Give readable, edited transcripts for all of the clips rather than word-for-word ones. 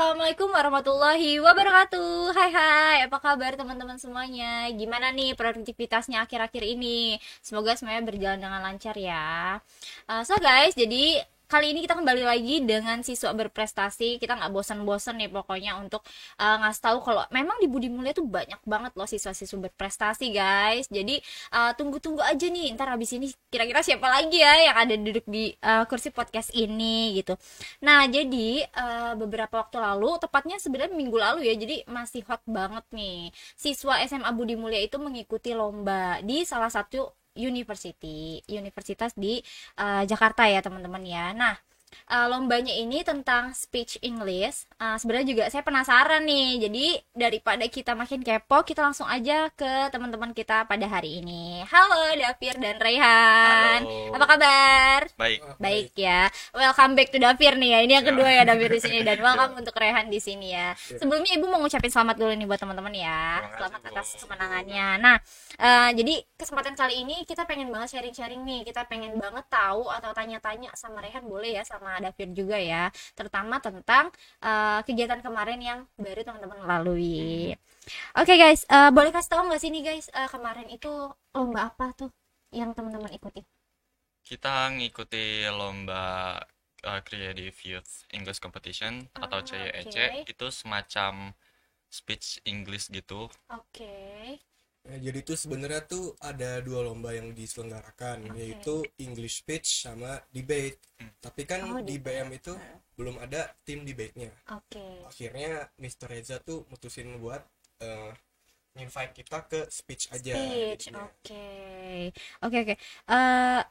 Assalamualaikum warahmatullahi wabarakatuh. Hai, apa kabar teman-teman semuanya? Gimana nih produktivitasnya akhir-akhir ini? Semoga semuanya berjalan dengan lancar ya. So guys, jadi kali ini kita kembali lagi dengan siswa berprestasi. Kita nggak bosan-bosan nih pokoknya untuk ngasih tahu kalau memang di Budi Mulia tuh banyak banget loh siswa-siswa berprestasi guys. Jadi tunggu-tunggu aja nih, ntar habis ini kira-kira siapa lagi ya yang ada duduk di kursi podcast ini gitu. Nah, jadi beberapa waktu lalu, tepatnya sebenarnya minggu lalu ya, jadi masih hot banget nih. Siswa SMA Budi Mulia itu mengikuti lomba di salah satu universitas di Jakarta ya, teman-teman ya. Nah, lombanya ini tentang speech English. Sebenarnya juga saya penasaran nih. Jadi daripada kita makin kepo, kita langsung aja ke teman-teman kita pada hari ini. Halo Dafir dan Raihan. Halo. Apa kabar? Baik. Baik ya. Welcome back to Dafir nih ya. Ini yang kedua ya Dafir di sini dan welcome untuk Rehan di sini ya. Sebelumnya Ibu mau ngucapin selamat dulu nih buat teman-teman ya. Terima kasih, Selamat Bu. atas kemenangannya. Nah, jadi kesempatan kali ini kita pengen banget sharing-sharing nih. Kita pengen banget tahu atau tanya-tanya sama Rehan boleh ya, sama Dafir juga ya. Terutama tentang kegiatan kemarin yang baru teman-teman lalui. Oke guys, boleh kasih tahu nggak sih nih guys, kemarin itu lomba apa tuh yang teman-teman ikuti? Kita ngikuti lomba Creative Youth English Competition atau CYEC. Oke. Itu semacam speech English gitu. Oke. Jadi tuh sebenarnya tuh ada dua lomba yang diselenggarakan, Oke. yaitu English Speech sama Debate. Tapi kan Oh, di debate. BM itu belum ada tim debate-nya. Oke. Akhirnya Mr. Reza tuh mutusin buat invite kita ke speech aja. Speech. jadinya. Oke. Oke.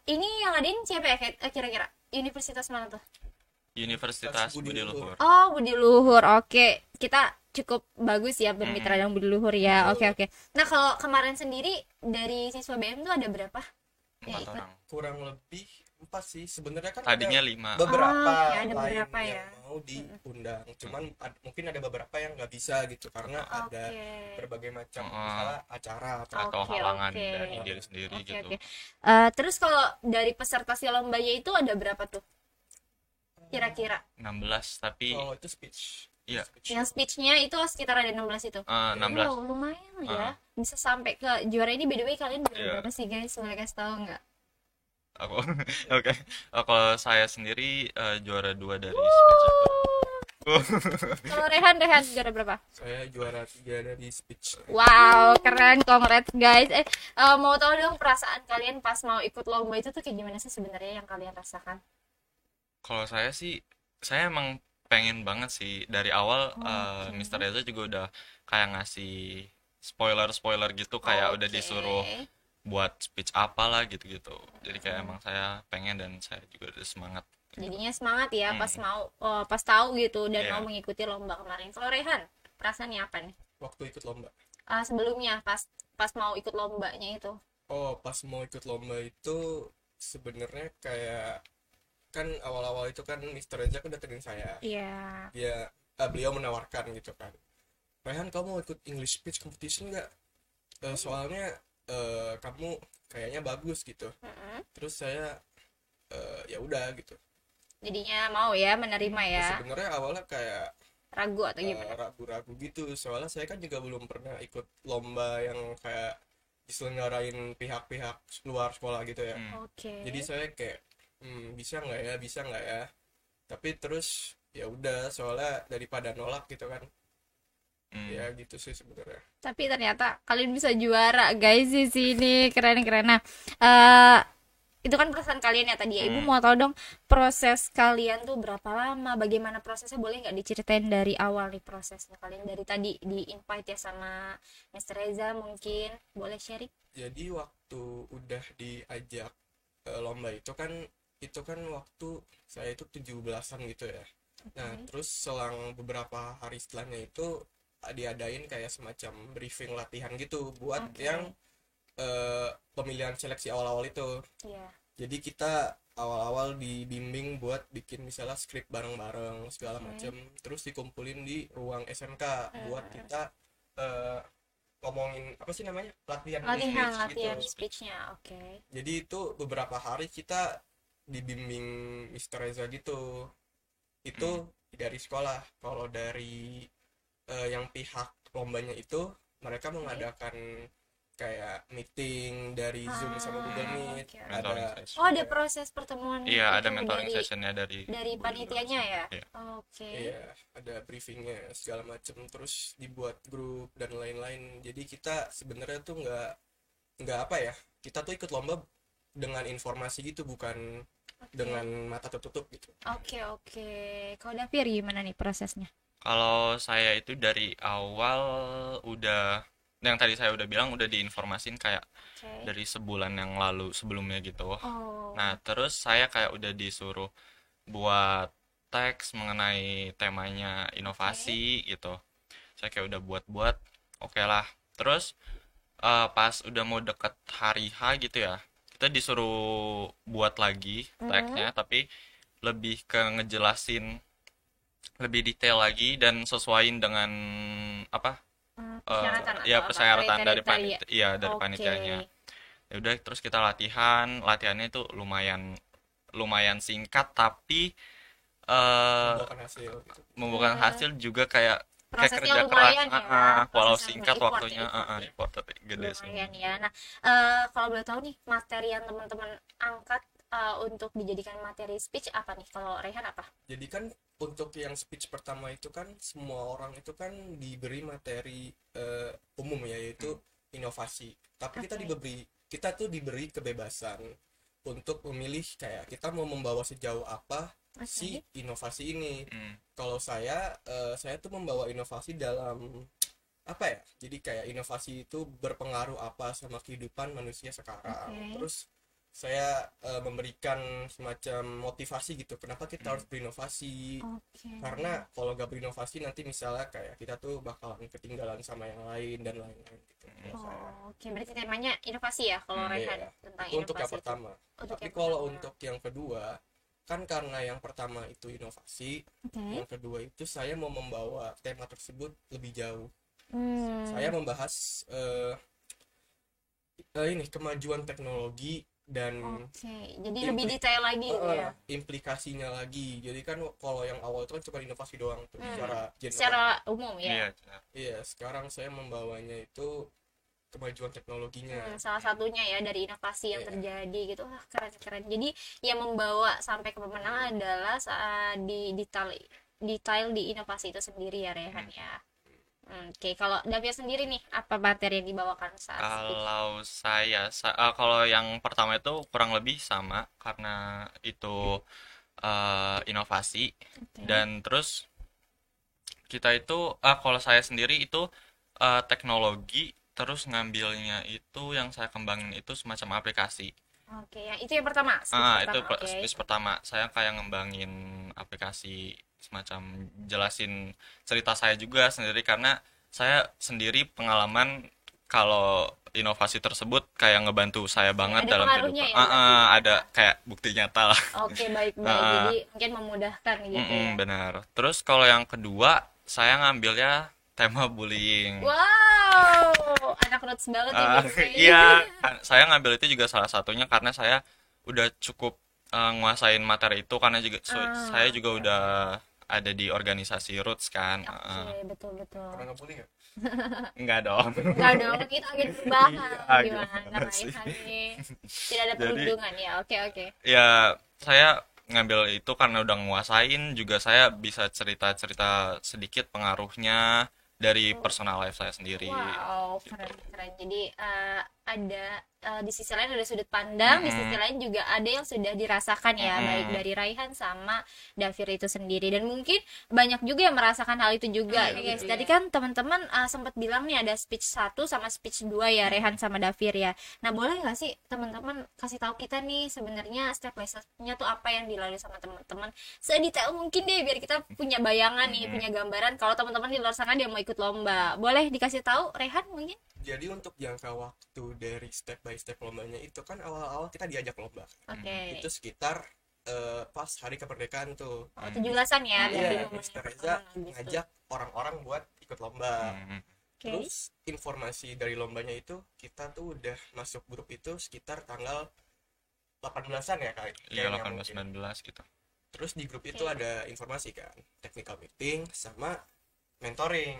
Ini yang ngadain siapa ya kira-kira? Universitas mana tuh? Universitas Budi Budi Luhur. Luhur. Oh, Budi Luhur. Oke. Kita cukup bagus ya bermitra dengan Budi Luhur ya. Oke. Nah, kalau kemarin sendiri dari siswa BM tuh ada berapa? Ya, 4 ikut. orang. Kurang lebih 4 sih. Sebenarnya kan Tadinya ada 5. beberapa Oh, ya, ada lain beberapa ya. yang mau diundang. Cuman mungkin ada beberapa yang nggak bisa gitu karena ada Oke. berbagai macam Oh. misalnya acara atau Atau Oke, halangan oke. dari diri sendiri Oke, gitu. oke. Terus kalau dari peserta si lombanya itu ada berapa tuh? Kira-kira. 16 tapi Oh, itu speech. Iya. Speech. Yang speech-nya itu sekitar ada 16 itu. 16. Oh, lumayan ya. Bisa sampai ke juara ini. By the way, kalian juara Iya. berapa sih guys? Boleh kasih tahu nggak? Aku oke. Kalau saya sendiri juara 2 dari speech itu. Kalau Rehan juara berapa? Saya juara 3 dari speech. Wow, keren, congrats guys. Mau tahu dong perasaan kalian pas mau ikut lomba itu tuh kayak gimana sih sebenarnya yang kalian rasakan? Kalau saya sih, saya emang pengen banget sih dari awal. Oke. Mr. Reza juga udah kayak ngasih spoiler gitu, kayak udah Oke. disuruh buat speech apalah gitu-gitu. Jadi kayak emang saya pengen dan saya juga udah semangat. Jadinya semangat ya pas mau pas tahu gitu dan Iya. mau mengikuti lomba kemarin. Kalau Rehan, perasaannya apa nih? Waktu ikut lomba. Sebelumnya pas mau ikut lombanya itu. Oh, pas mau ikut lomba itu sebenarnya kayak kan awal-awal itu kan Mr. Reza kan datengin saya. Iya. Beliau menawarkan gitu kan. Rehan, kamu mau ikut English Speech Competition nggak? Soalnya kamu kayaknya bagus gitu. Terus saya ya udah gitu. Jadinya mau ya menerima ya. Sebenarnya awalnya kayak Ragu atau gimana? ragu-ragu gitu. Soalnya saya kan juga belum pernah ikut lomba yang kayak diselenggarain pihak-pihak luar sekolah gitu ya. Oke. Jadi saya kayak bisa nggak ya, tapi terus ya udah, soalnya daripada nolak gitu kan. Ya gitu sih sebenarnya. Tapi ternyata kalian bisa juara guys di sini. Keren. Nah, itu kan perasaan kalian ya tadi ya. Ibu mau tahu dong proses kalian tuh berapa lama, bagaimana prosesnya, boleh nggak diceritain dari awal nih prosesnya kalian dari tadi di invite ya sama Mr. Reza, mungkin boleh sharing? Jadi waktu udah diajak lomba itu kan waktu saya itu 17-an gitu ya. Nah, terus selang beberapa hari setelahnya itu diadain kayak semacam briefing latihan gitu buat yang pemilihan seleksi awal-awal itu. Iya. Jadi kita awal-awal dibimbing buat bikin misalnya skrip bareng-bareng segala macam, terus dikumpulin di ruang SMK buat kita ngomongin apa sih namanya, latihan Latihan gitu. speech-nya. Oke. Jadi itu beberapa hari kita dibimbing Mr. Reza gitu. Itu dari sekolah. Kalau dari yang pihak lombanya itu mereka mengadakan kayak meeting dari Zoom sama Google Meet. oke. Mentoring Ada session. Oh, ada proses pertemuan Iya, ada itu mentoring dari sessionnya dari panitianya ya? Iya. Oke. iya, ada briefingnya segala macem, terus dibuat grup dan lain-lain. Jadi kita sebenarnya tuh nggak apa ya, kita tuh ikut lomba dengan informasi gitu, bukan dengan mata tertutup gitu. Oke, oke. Kalau Dapir gimana nih prosesnya? Kalau saya itu dari awal udah, yang tadi saya udah bilang, udah diinformasin kayak Oke. dari sebulan yang lalu sebelumnya gitu. Oh, Nah, terus saya kayak udah disuruh buat teks mengenai temanya inovasi gitu. Saya kayak udah buat-buat, oke lah. Terus pas udah mau deket hari H gitu ya, kita disuruh buat lagi teksnya, tapi lebih ke ngejelasin lebih detail lagi dan sesuaiin dengan apa, persyaratan ya atau apa? persyaratan dari Kriteria. iya dari Oke. panitianya. Ya udah, terus kita latihannya itu lumayan lumayan singkat, tapi Membuahkan hasil gitu. membuahkan hasil juga kayak Prosesnya kerja keras, lumayan ya. walau Prosesnya singkat effort waktunya, ya. effort tapi gede sih. Lumayan ya. Nah, kalau boleh tahu nih, materi yang teman-teman angkat untuk dijadikan materi speech apa nih? Kalau Rehan apa? Jadi kan untuk yang speech pertama itu kan semua orang itu kan diberi materi umum ya, yaitu inovasi. Tapi kita tuh diberi kebebasan untuk memilih kayak kita mau membawa sejauh apa si inovasi ini. Hmm. Kalau saya tuh membawa inovasi dalam apa ya? Jadi kayak inovasi itu berpengaruh apa sama kehidupan manusia sekarang. Oke. Terus saya memberikan semacam motivasi gitu, kenapa kita harus berinovasi. Oke. Karena kalau gak berinovasi nanti misalnya kayak kita tuh bakalan ketinggalan sama yang lain dan lain-lain gitu. Kalau saya. Oke, berarti temanya inovasi ya kalau Rehan Iya. tentang Itu untuk yang inovasi itu. pertama. Untuk Tapi yang kalau pertama. untuk yang kedua, kan karena yang pertama itu inovasi, Oke. yang kedua itu saya mau membawa tema tersebut lebih jauh. Hmm. Saya membahas ini kemajuan teknologi dan Oke, jadi lebih detail lagi ya. implikasinya lagi. Jadi kan kalau yang awal itu kan cuma inovasi doang tuh secara general. Secara umum ya. Iya, Iya, sekarang saya membawanya itu kemajuan teknologinya. Salah satunya ya dari inovasi yang Iya. terjadi gitu. Wah, keren-keren. Jadi yang membawa sampai ke pemenangan adalah di detail di inovasi itu sendiri ya, Rehan ya. Oke, kalau Davia sendiri nih, apa materi yang dibawakan saat speech? kalau kalau yang pertama itu kurang lebih sama karena itu inovasi. Oke. Dan terus kita itu kalau saya sendiri itu teknologi, terus ngambilnya itu yang saya kembangin itu semacam aplikasi. Oke, yang itu yang pertama, speech Itu pertama. Oke. speech pertama saya kayak ngembangin aplikasi, semacam jelasin cerita saya juga sendiri, karena saya sendiri pengalaman kalau inovasi tersebut kayak ngebantu saya banget ada dalam pengaruhnya kehidupan. ya, berarti. Ada kayak bukti nyata lah. Oke, baik-baik. Jadi mungkin memudahkan gitu ya. Benar. Terus kalau yang kedua saya ngambilnya tema bullying. Wow, anak roots banget ya Bang. Iya, saya ngambil itu juga salah satunya karena saya udah cukup nguasain materi itu, karena juga saya juga udah ada di organisasi Roots kan. Oke, betul-betul. Pernah ngebully nggak? Enggak dong. Enggak dong, kita agen perubahan. Iya, Gimana gimana sih? Raihan nih? Tidak ada Jadi- perundungan ya. Oke. Ya, saya ngambil itu karena udah nguasain, juga saya bisa cerita-cerita sedikit pengaruhnya dari personal life saya sendiri. Wow, keren. Jadi ada di sisi lain ada sudut pandang, di sisi lain juga ada yang sudah dirasakan ya, baik dari Raihan sama Davir itu sendiri. Dan mungkin banyak juga yang merasakan hal itu juga, ya guys. Tadi kan teman-teman sempat bilang nih ada speech 1 sama speech 2 ya, Raihan sama Davir ya. Nah, boleh nggak sih teman-teman kasih tahu kita nih sebenarnya step by step-nya tuh apa yang dilalui sama teman-teman? Sedetail mungkin deh biar kita punya bayangan nih, punya gambaran kalau teman-teman di luar sana dia mau ikut lomba. Boleh dikasih tahu Raihan mungkin? Jadi untuk jangka waktu dari step by step lombanya itu kan awal-awal kita diajak lomba. Oke. Itu sekitar pas hari kemerdekaan tuh. Oh, 17-an ya dari Iya, momen Mr. Reza gitu. ngajak orang-orang buat ikut lomba. Hmm. Oke. Terus informasi dari lombanya itu kita tuh udah masuk grup itu sekitar tanggal 18-an ya kali. Iya, kayaknya 18 mungkin. 19 gitu. Terus di grup itu ada informasi kan, technical meeting sama mentoring.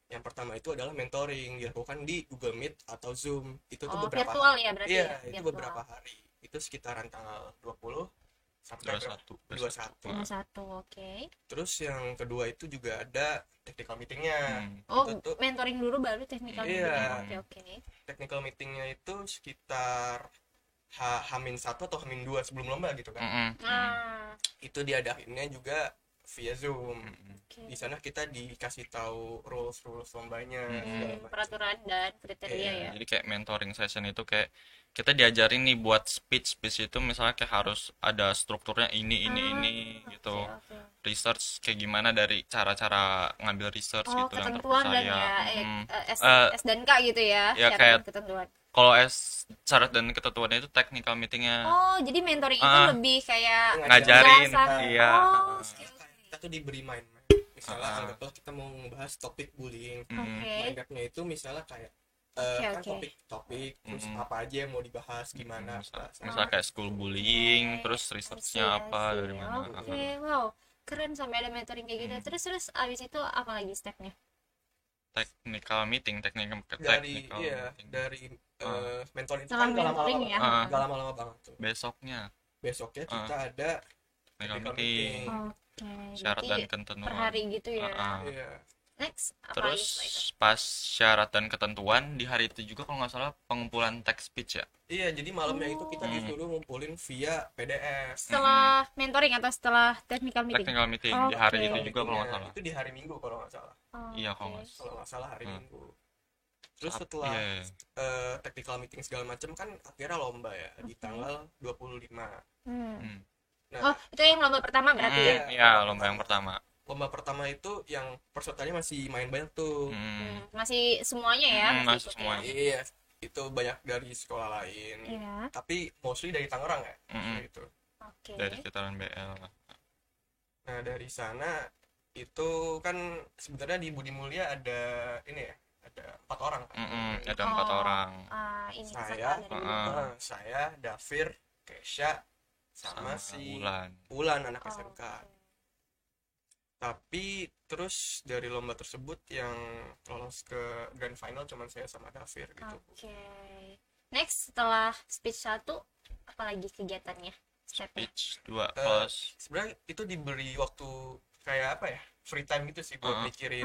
Yang pertama itu adalah mentoring, dilakukan di Google Meet atau Zoom. Itu tuh beberapa virtual ya berarti iya, ya? itu Virtual. beberapa hari. Itu sekitaran tanggal 20 sampai 21 21. Oke. Terus yang kedua itu juga ada technical meetingnya. Oh, Itu tuh mentoring dulu baru technical Iya. meeting. Oke. technical meetingnya itu sekitar H-1 atau H-2 sebelum lomba gitu kan. Ah, Itu diadainnya juga via Zoom. oke. Di sana kita dikasih tahu rules lombanya, segala macam. Peraturan dan kriteria Iya. ya. Jadi kayak mentoring session itu kayak kita diajarin nih buat speech itu misalnya kayak harus ada strukturnya ini gitu. Oke. Research kayak gimana dari cara-cara ngambil research Oh, gitu yang ketentuan dan terpercaya. ya, Eh, S dan K gitu ya, ya syarat kayak dan ketentuan. Kalau syarat dan ketentuannya itu technical meetingnya Oh, jadi mentoring itu lebih kayak ngajarin, penjelasan. iya. Oh, Kita tuh diberi mind map. Misalnya anggaplah kita mau ngebahas topik bullying. oke. Mind mapnya itu misalnya kayak kan Oke. topik terus apa aja yang mau dibahas gimana. misal kayak school bullying, terus researchnya apa dari mana. Oke, wow. Keren sampai ada mentoring kayak gitu. Terus abis itu apa lagi stepnya? Technical meeting. Dari mentor itu Setelah kan gak mentoring lama-lama, ya. gak lama-lama banget tuh. Besoknya Besoknya kita ada technical meeting, Oke. syarat dan Berarti ketentuan. per hari gitu ya. Iya. Next, apa Terus lagi setelah itu? pas syarat dan ketentuan di hari itu juga kalau nggak salah pengumpulan text speech ya. Iya, jadi malamnya itu kita disuruh ngumpulin via PDF. Setelah mentoring atau setelah technical meeting? Technical meeting di hari Oke. itu juga kalau nggak salah. Itu di hari Minggu kalau nggak salah. Iya kalau nggak Kalau nggak salah hari Minggu. Terus Tapi, setelah iya. technical meeting segala macam kan akhirnya lomba ya di tanggal 25. Hmm. Nah, Oh, itu yang lomba pertama berarti ya? Iya, lomba yang pertama. lomba pertama itu yang pesertanya masih main banyak tuh. Masih semuanya ya? Masih ikut semuanya. Iya, itu banyak dari sekolah lain. Iya. Tapi mostly dari Tangerang ya. Gitu. Oke. Dari sekitaran BL lah. Nah, dari sana itu kan sebenarnya di Budi Mulia ada ini ya, ada 4 orang kan. Ada 4 orang. Ini Saya, peserta dari saya, Dafir, Kesha, sama si Ulan. anak SMK. Tapi terus dari lomba tersebut yang lolos ke grand final cuman saya sama Dafir gitu. Oke. Next, setelah speech 1, apa lagi kegiatannya? Stepnya? Speech 2 Eh, sebenarnya itu diberi waktu kayak apa ya, free time gitu sih buat mikirin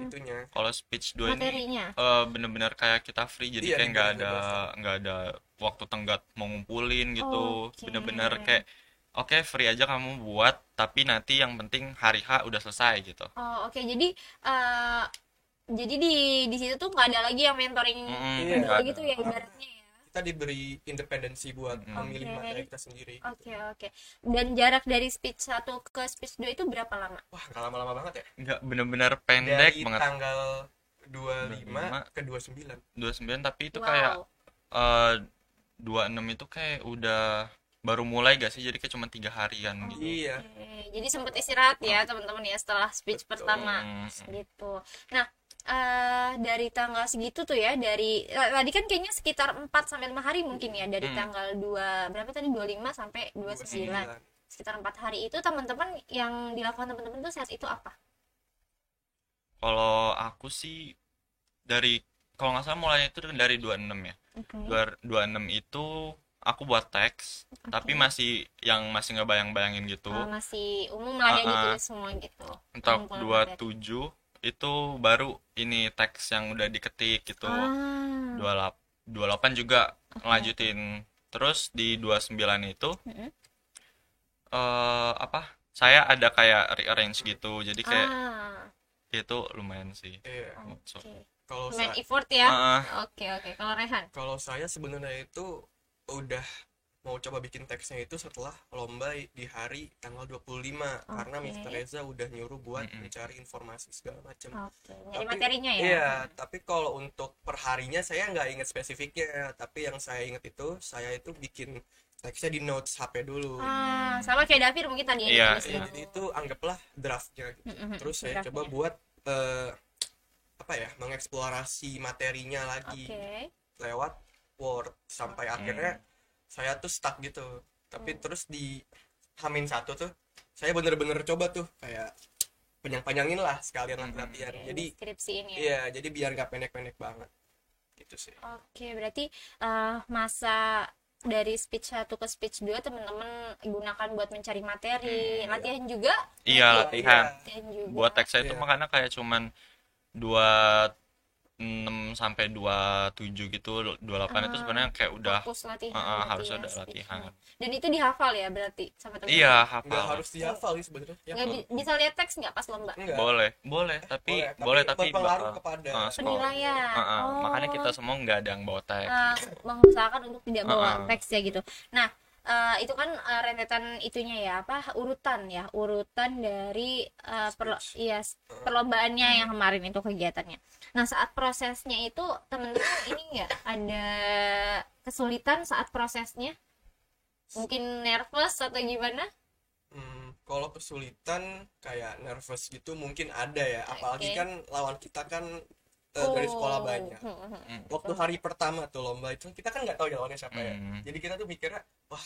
itunya. Kalau speech 2 ini Materinya? bener-bener kayak kita free, jadi Iya, kayak bener-bener nggak ada waktu tenggat mau ngumpulin gitu. Oke. Bener-bener kayak oke, free aja kamu buat, tapi nanti yang penting hari H udah selesai gitu. Oh, oke. Jadi di situ tuh nggak ada lagi yang mentoring Iya. kedua gitu ya ibaratnya ya. Kita diberi independensi buat memilih Oke. materi kita sendiri. Oke. Dan jarak dari speech 1 ke speech 2 itu berapa lama? Wah, nggak lama-lama banget ya. Nggak bener-bener pendek Dari banget. tanggal 25 ke 29. 29 tapi itu Wow. kayak 26 itu kayak udah baru mulai gak sih, jadi kayak cuma 3 harian gitu. Iya. Oke, jadi sempat istirahat ya teman-teman ya setelah speech pertama gitu. Nah, dari tanggal segitu tuh ya, dari tadi kan kayaknya sekitar 4 sampai 5 hari mungkin ya, dari tanggal 2 berapa tadi, 25 sampai 29. Sekitar 4 hari itu teman-teman yang dilakukan teman-teman tuh saat itu apa? Kalau aku sih dari kalau nggak salah mulainya itu dari 26 ya. 26 itu aku buat teks, tapi masih nggak bayang-bayangin gitu. Masih umum lah ya ditulis semua gitu. Untuk Pengumpulan materi. 27 itu baru ini teks yang udah diketik gitu. 28 juga lanjutin. Terus di 29 itu saya ada kayak rearrange gitu. Jadi kayak itu lumayan sih. Iya. So, Kalau Main effort ya. Oke. Kalau Rehan? kalau saya sebenarnya itu udah mau coba bikin teksnya itu setelah lomba di hari tanggal 25 karena Mr. Reza udah nyuruh buat mencari informasi segala macam. Oke. Nyari materinya ya. Iya, tapi kalau untuk perharinya saya nggak inget spesifiknya, tapi yang saya inget itu saya itu bikin teksnya di notes HP dulu. Sama kayak Davir mungkin tadi Iya, ya. Iya, jadi itu anggaplah draftnya gitu. Terus saya draftnya. coba buat mengeksplorasi materinya lagi lewat Word sampai akhirnya saya tuh stuck gitu. Tapi terus di H-1 tuh saya bener-bener coba tuh kayak panjangin lah sekalian latihan. Oke, Jadi deskripsi ini ya. iya, jadi biar nggak pendek-pendek banget gitu sih. Oke, berarti masa dari speech 1 ke speech 2 teman-teman gunakan buat mencari materi, latihan juga? Iya, Berarti latihan. latihan juga. Buat teksnya itu Iya. makanya kayak cuman 26 sampai 27 gitu, 28 itu sebenarnya kayak udah Fokus latihan berarti harus ya ada speech-nya. latihan. Dan itu dihafal ya berarti sama teman-teman? Iya, Nggak hafal. harus dihafal sih sebenarnya. Ya, Nggak bisa lihat teks nggak pas lomba? enggak. Boleh, tapi berpengaruh bakal kepada sekolah. Penilaian. Makanya kita Oh. semua nggak ada yang bawa teks. Mengusahakan untuk tidak bawa Heeh. teks ya gitu. Nah, itu kan rentetan itunya ya apa urutan dari perlombaannya yang kemarin itu kegiatannya. Nah, saat prosesnya itu temen-temen ini nggak ada kesulitan saat prosesnya? Mungkin nervous atau gimana? Kalau kesulitan kayak nervous gitu mungkin ada ya, apalagi Oke. kan lawan kita kan dari sekolah banyak. Hmm. Waktu hari pertama tuh lomba itu kita kan nggak tahu ya lawannya siapa ya. Hmm. Jadi kita tuh mikirnya, wah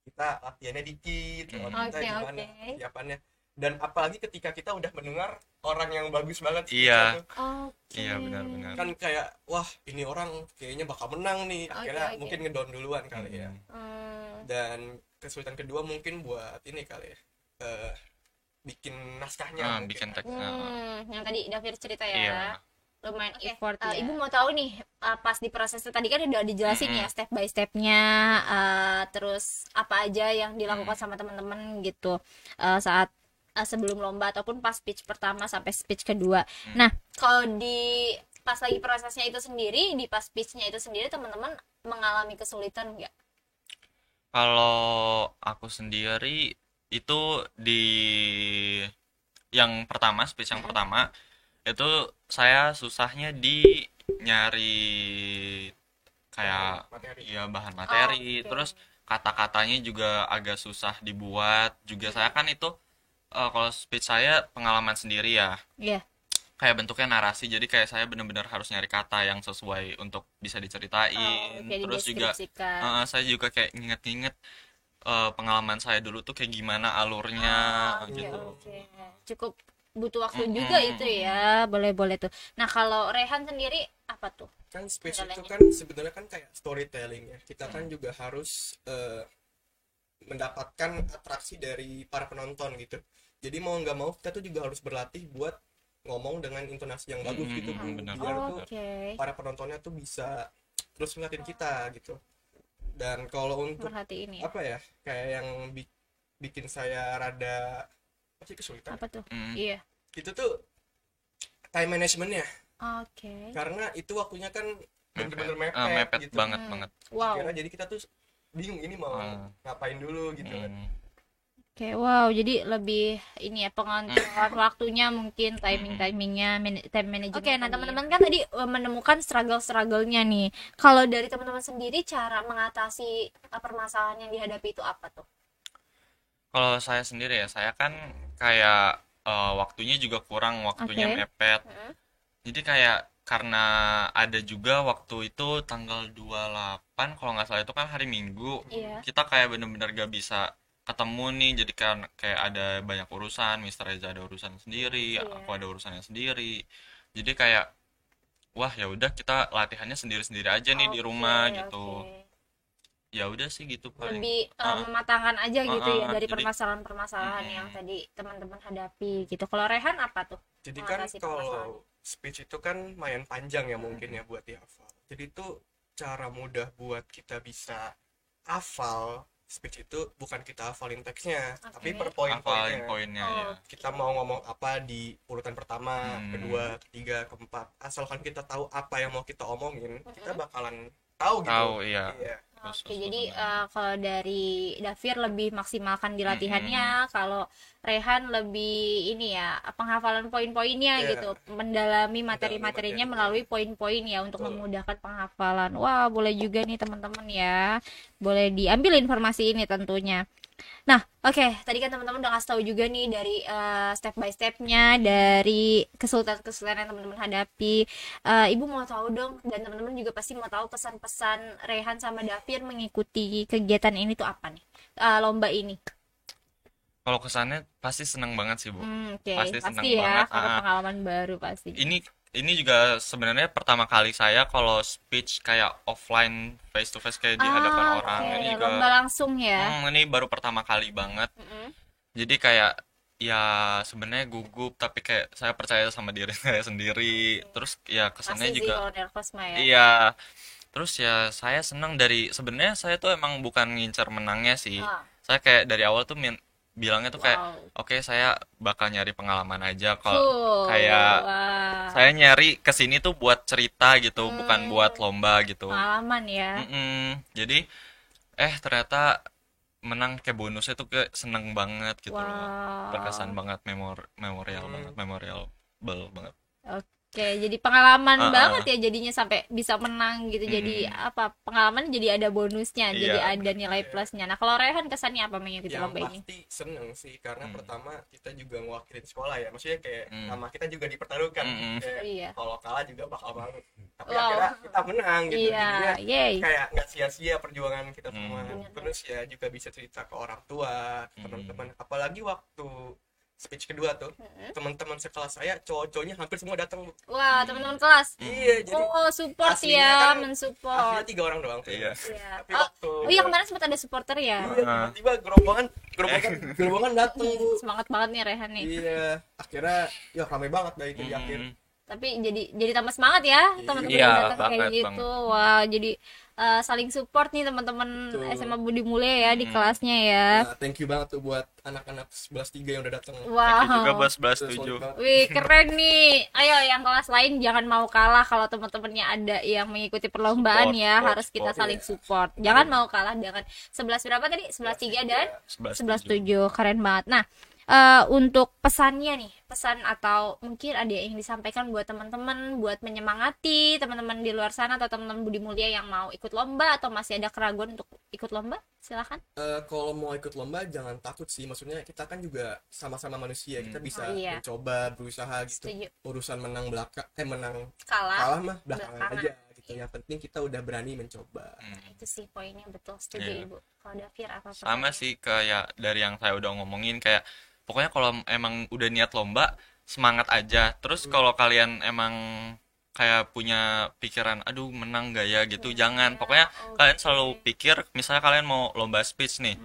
kita latihannya dikit, lawan kita Oke, gimana oke. persiapannya. Dan apalagi ketika kita udah mendengar orang yang bagus banget Iya. speech-nya tuh, Oke. Iya, benar-benar. kan kayak wah ini orang kayaknya bakal menang nih. Akhirnya Oke. mungkin ngedown duluan kali ya. Hmm. Dan kesulitan kedua mungkin buat ini kali ya, bikin naskahnya mungkin. Bikin teks. Yang tadi Davir cerita ya. Iya. Lumayan effort ya. Ibu mau tahu nih pas di prosesnya tadi kan udah dijelasin ya step by stepnya, terus apa aja yang dilakukan sama teman-teman gitu saat sebelum lomba ataupun pas speech pertama sampai speech kedua. Nah, kalau di pas lagi prosesnya itu sendiri, di pas speechnya itu sendiri teman-teman mengalami kesulitan nggak? Kalau aku sendiri itu di yang pertama, speech yang pertama itu saya susahnya di nyari kayak Materi. ya bahan materi, Oke. terus kata-katanya juga agak susah dibuat. Juga saya kan itu kalau speech saya pengalaman sendiri ya. Iya. Kayak bentuknya narasi, jadi kayak saya benar-benar harus nyari kata yang sesuai untuk bisa diceritain. Oke, Terus juga dideskripsikan. saya juga kayak nginget-nginget pengalaman saya dulu tuh kayak gimana alurnya Oke, gitu. oke. Cukup butuh waktu juga itu ya. Boleh-boleh tuh. Nah, kalau Rehan sendiri apa tuh? Kan speech itu Kendalanya. kan sebenarnya kan kayak storytelling ya. Kita kan juga harus mendapatkan atraksi dari para penonton gitu. Jadi mau nggak mau kita tuh juga harus berlatih buat ngomong dengan intonasi yang bagus gitu Bu. benar. Biar tuh Oke. para penontonnya tuh bisa terus ngeliatin kita gitu. Dan kalau untuk Merhatiin ya. apa ya, kayak yang bikin saya rada apa sih kesulitan, Apa tuh? Mm. Iya. itu tuh time managementnya, Oke. karena itu waktunya kan bener-bener Mepet. mepet, Mepet gitu. banget. Wow. Kira jadi kita tuh bingung ini mau ngapain dulu gitu kan. Oke, wow. Jadi lebih ini ya pengontrolan waktunya mungkin timingnya, time management. Oke, nah teman-teman kan tadi menemukan struggle-nya nih. Kalau dari teman-teman sendiri cara mengatasi permasalahan yang dihadapi itu apa tuh? Kalau saya sendiri ya, saya kan kayak waktunya juga kurang, waktunya Oke. mepet. Jadi kayak karena ada juga waktu itu tanggal 28 kalau nggak salah, itu kan hari Minggu. Iya. Kita kayak bener-bener gak bisa ketemu nih, jadi kan kayak ada banyak urusan. Mister Reza ada urusan sendiri, Iya. aku ada urusannya sendiri. Jadi kayak wah ya udah kita latihannya sendiri-sendiri aja nih di rumah Oke, gitu. oke. Ya udah sih gitu paling. Lebih mematangkan aja gitu ya dari jadi- permasalahan-permasalahan yang tadi teman-teman hadapi gitu. Kalau Rehan apa tuh? Jadi kan Mengatasi permasalahan. kalau speech itu kan lumayan panjang ya mungkin ya buat dihafal. Jadi itu cara mudah buat kita bisa hafal speech itu bukan kita hafalin teksnya, tapi per Hafalin poin-poinnya. poinnya ya. Kita mau ngomong apa di urutan pertama, Hmm. kedua, ketiga, keempat. Asalkan kita tahu apa yang mau kita omongin, kita bakalan tahu gitu. Tahu, iya. Iya. Oke, jadi kalau dari Davir lebih maksimalkan di latihannya, kalau Rehan lebih ini ya penghafalan poin-poinnya Iya. gitu, mendalami materi-materinya melalui poin-poin ya untuk memudahkan penghafalan. Wah, boleh juga nih teman-teman ya, boleh diambil informasi ini tentunya. Nah, oke, tadi kan teman-teman udah kasih tahu juga nih dari step by stepnya, dari kesulitan-kesulitan yang teman-teman hadapi. Ibu mau tahu dong, dan teman-teman juga pasti mau tahu pesan-pesan Rehan sama Davir mengikuti kegiatan ini tuh apa nih? Lomba ini. Kalau kesannya pasti seneng banget sih, Bu. Oke, Pasti pasti seneng ya, banget. karena pengalaman baru pasti. Ini juga sebenarnya pertama kali saya kalau speech kayak offline face to face kayak di hadapan orang. Oke, Ini juga lomba langsung ya. ini baru pertama kali banget. Mm-mm. Jadi kayak ya sebenarnya gugup tapi kayak saya percaya sama diri saya sendiri. Terus ya kesannya Pasti sih juga kalau nervous mah ya. iya. Terus ya saya senang dari sebenarnya saya tuh emang bukan ngincer menangnya sih. Ah, Saya kayak dari awal tuh bilangnya tuh kayak wow. oke saya bakal nyari pengalaman aja kalau Cool. kayak Wah. saya nyari kesini tuh buat cerita gitu, bukan buat Hmm, lomba gitu. pengalaman ya. Jadi ternyata menang kayak bonusnya tuh kayak seneng banget gitu loh. Berkesan Wow. banget, memorial banget, Hmm. memorable banget. Oke, jadi pengalaman banget Heeh. ya jadinya sampai bisa menang gitu. Jadi Mm-mm. apa? Pengalaman jadi ada bonusnya, jadi Iya, ada nilai Iya. plusnya. Nah, kalau Rehan kesannya apa mengikuti Yang lomba ini? pasti seneng sih karena Mm. pertama kita juga mewakilin sekolah ya, maksudnya kayak Mm. nama kita juga dipertaruhkan, Mm-mm. kayak Iya. kalau kalah juga bakal banget, tapi Wow. akhirnya kita menang gitu, Iya, jadinya yay. kayak nggak sia-sia perjuangan kita semua. Mm. Terus ya juga bisa cerita ke orang tua, ke Mm. teman-teman, apalagi waktu speech kedua tuh teman-teman sekelas saya cowok-cowoknya hampir semua datang, Bu. Wah, teman-teman kelas. Iya, jadi Oh, support aslinya ya, kan mensupport. aslinya 3 orang doang tuh. Iya. Iya. Tapi Oh, waktu oh iya kemarin sempat ada supporter ya. iya, tiba-tiba gerombolan datang, Bu. Semangat banget nih Rehan nih. Iya, akhirnya ya ramai banget dah itu di akhir. Mm. Tapi jadi tambah semangat ya teman-teman Iya, yang datang kayak banget, gitu. Wah, jadi saling support nih teman-teman Betul. SMA Budi Mulya ya di kelasnya ya. Nah, thank you banget tuh buat anak-anak 11 3 yang udah datang. Thank you juga Wow. buat Itu 11-7. solid banget. Wih, keren nih. Ayo yang kelas lain jangan mau kalah kalau teman-temannya ada yang mengikuti perlombaan Support, ya, support, harus kita support, saling iya. support. Jangan mau kalah dengan 11 berapa tadi? 11 3 dan 11 7. Keren banget. Nah, untuk pesannya nih, pesan atau mungkin ada yang disampaikan buat teman-teman, buat menyemangati teman-teman di luar sana atau teman-teman Budi Mulia yang mau ikut lomba atau masih ada keraguan untuk ikut lomba, silakan. Kalau mau ikut lomba jangan takut sih, maksudnya kita kan juga sama-sama manusia, kita bisa Oh, iya. mencoba, berusaha gitu. Setuju. Urusan menang menang Kalah. kalah mah belakangan Belakangan. aja gitu. Yang penting kita udah berani mencoba. Itu sih poinnya, betul. Setuju Iya. Ibu. Kalau Davir apa Sama pesannya? sih kayak dari yang saya udah ngomongin kayak pokoknya kalau emang udah niat lomba semangat aja. Terus kalau kalian emang kayak punya pikiran aduh menang gak ya gitu, jangan. Pokoknya kalian selalu pikir misalnya kalian mau lomba speech nih.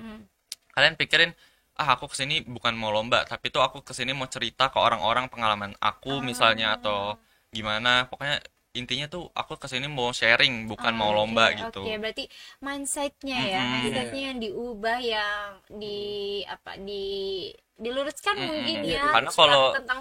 Kalian pikirin aku kesini bukan mau lomba tapi tuh aku kesini mau cerita ke orang-orang pengalaman aku misalnya atau gimana. Pokoknya intinya tuh aku kesini mau sharing bukan mau lomba Oke, gitu. oke. Berarti mindsetnya ya, Mm-mm. mindsetnya yang diubah, yang diluruskan mungkin Iya, ya karena kalau tentang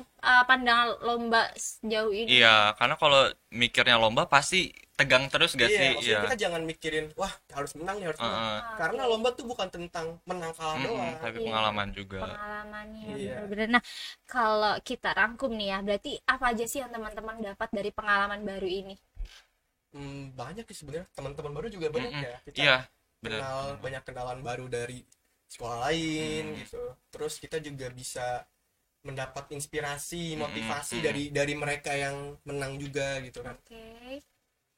pandangan lomba sejauh ini. iya, karena kalau mikirnya lomba pasti tegang terus gak Iya, sih? maksudnya Iya. kita jangan mikirin wah harus menang nih, harus menang. Heeh. Karena lomba tuh bukan tentang menang kalah doang. Tapi Iya. pengalaman juga. Pengalamannya Iya. bener-bener. Nah, kalau kita rangkum nih ya, berarti apa aja sih yang teman-teman dapat dari pengalaman baru ini? Banyak sih sebenarnya, teman-teman baru juga banyak Mm-mm. ya. Kita Iya, benar. kenal banyak kenalan baru dari sekolah lain gitu. Terus kita juga bisa mendapat inspirasi, motivasi dari mereka yang menang juga gitu kan. Oke.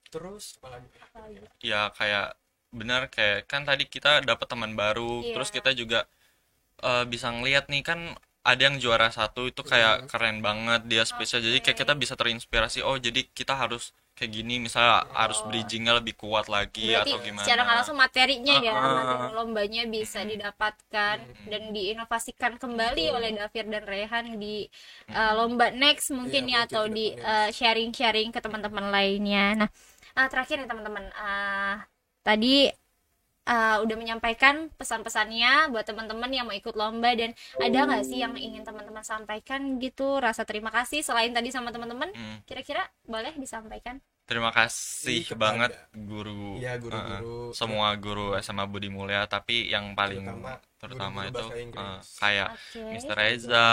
Terus apalagi? Apa lagi? Ya kayak benar kayak kan tadi kita dapat teman baru, Iya. terus kita juga bisa ngeliat nih kan ada yang juara satu itu kayak keren banget dia speech-nya. Jadi kayak kita bisa terinspirasi. Oh, jadi kita harus kayak gini misalnya harus bridgingnya lebih kuat lagi Berarti atau gimana. secara nggak langsung materinya ya, Ah, ah. materi lombanya bisa didapatkan dan diinovasikan kembali oleh Davir dan Rehan di lomba next mungkin Iya, ya, atau mungkin di kedepannya. sharing-sharing ke teman-teman lainnya. Nah, terakhir nih teman-teman, tadi udah menyampaikan pesan-pesannya buat teman-teman yang mau ikut lomba, dan ada nggak sih yang ingin teman-teman sampaikan gitu, rasa terima kasih selain tadi sama teman-teman, kira-kira boleh disampaikan? Terima kasih Kepada- banget guru, Iya, guru-guru. semua guru SMA Budi Mulya, tapi yang paling terutama guru-guru itu bahasa Inggris. kayak Oke. Mr. Reza,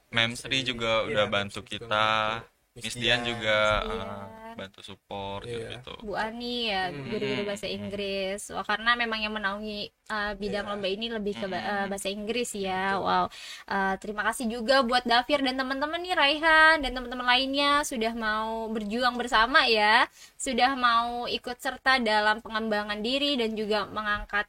Mem Sri juga Iya, udah Mem bantu Sri juga kita, bantu. Miss Dian juga Miss Dian. bantu support Iya. gitu. Bu Ani ya, guru-guru bahasa Inggris. Wah, karena memang yang menaungi bidang lomba ini lebih ke bahasa Inggris ya. Wow. Terima kasih juga buat Davir dan teman-teman nih, Raihan dan teman-teman lainnya sudah mau berjuang bersama ya. Sudah mau ikut serta dalam pengembangan diri dan juga mengangkat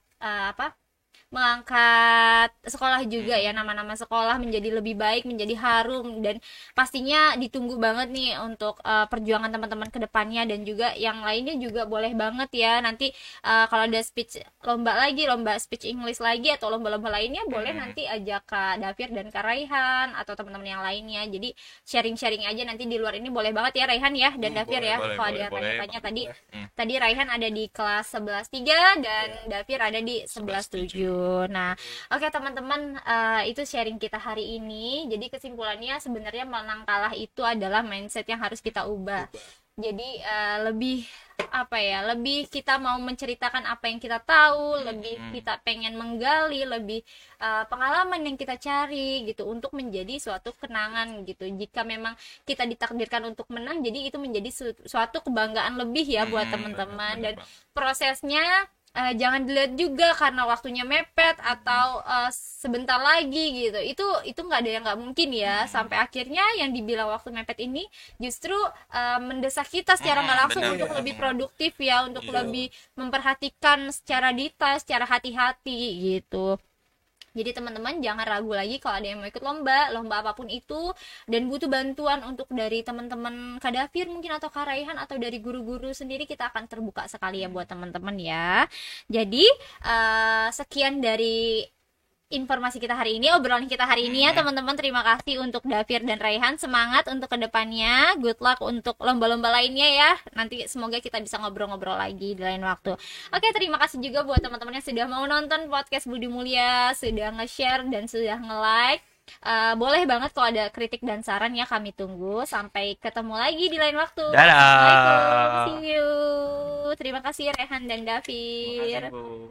mengangkat sekolah juga ya, nama-nama sekolah menjadi lebih baik, menjadi harum, dan pastinya ditunggu banget nih untuk perjuangan teman-teman ke depannya. Dan juga yang lainnya juga boleh banget ya nanti kalau ada speech lomba lagi, lomba speech English lagi atau lomba-lomba lainnya, boleh nanti ajak Kak Dafir dan Kak Raihan atau teman-teman yang lainnya. Jadi sharing-sharing aja nanti di luar ini, boleh banget ya Raihan ya dan Dafir boleh, ya. boleh, Kalau ada boleh, yang tanya-tanya tadi Hmm. tadi Raihan ada di kelas 11.3 dan Dafir ada di 11.7. Nah, oke teman-teman, itu sharing kita hari ini. Jadi kesimpulannya sebenarnya menang kalah itu adalah mindset yang harus kita ubah. Jadi lebih apa ya, lebih kita mau menceritakan apa yang kita tahu, lebih kita pengen menggali, lebih pengalaman yang kita cari gitu untuk menjadi suatu kenangan gitu. Jika memang kita ditakdirkan untuk menang, jadi itu menjadi suatu kebanggaan lebih ya buat teman-teman. Dan prosesnya jangan dilihat juga karena waktunya mepet atau sebentar lagi gitu. Itu nggak ada yang nggak mungkin ya. Sampai akhirnya yang dibilang waktu mepet ini justru mendesak kita secara nggak langsung benar, untuk ya. lebih produktif ya, untuk lebih memperhatikan secara detail, secara hati-hati gitu. Jadi teman-teman jangan ragu lagi kalau ada yang mau ikut lomba apapun itu, dan butuh bantuan untuk dari teman-teman Kak Dafir mungkin atau Kak Raihan atau dari guru-guru sendiri, kita akan terbuka sekali ya buat teman-teman ya. Jadi sekian dari informasi kita hari ini, obrolan kita hari ini ya teman-teman. Terima kasih untuk Dafir dan Raihan, semangat untuk kedepannya, good luck untuk lomba-lomba lainnya ya. Nanti semoga kita bisa ngobrol-ngobrol lagi di lain waktu. Oke, terima kasih juga buat teman-teman yang sudah mau nonton podcast Budi Mulia, sudah nge-share dan sudah nge-like. Boleh banget kalau ada kritik dan saran ya, kami tunggu. Sampai ketemu lagi di lain waktu. Dadah. Assalamualaikum, see you. Terima kasih Rehan dan Terima kasih, Dafir. Bu.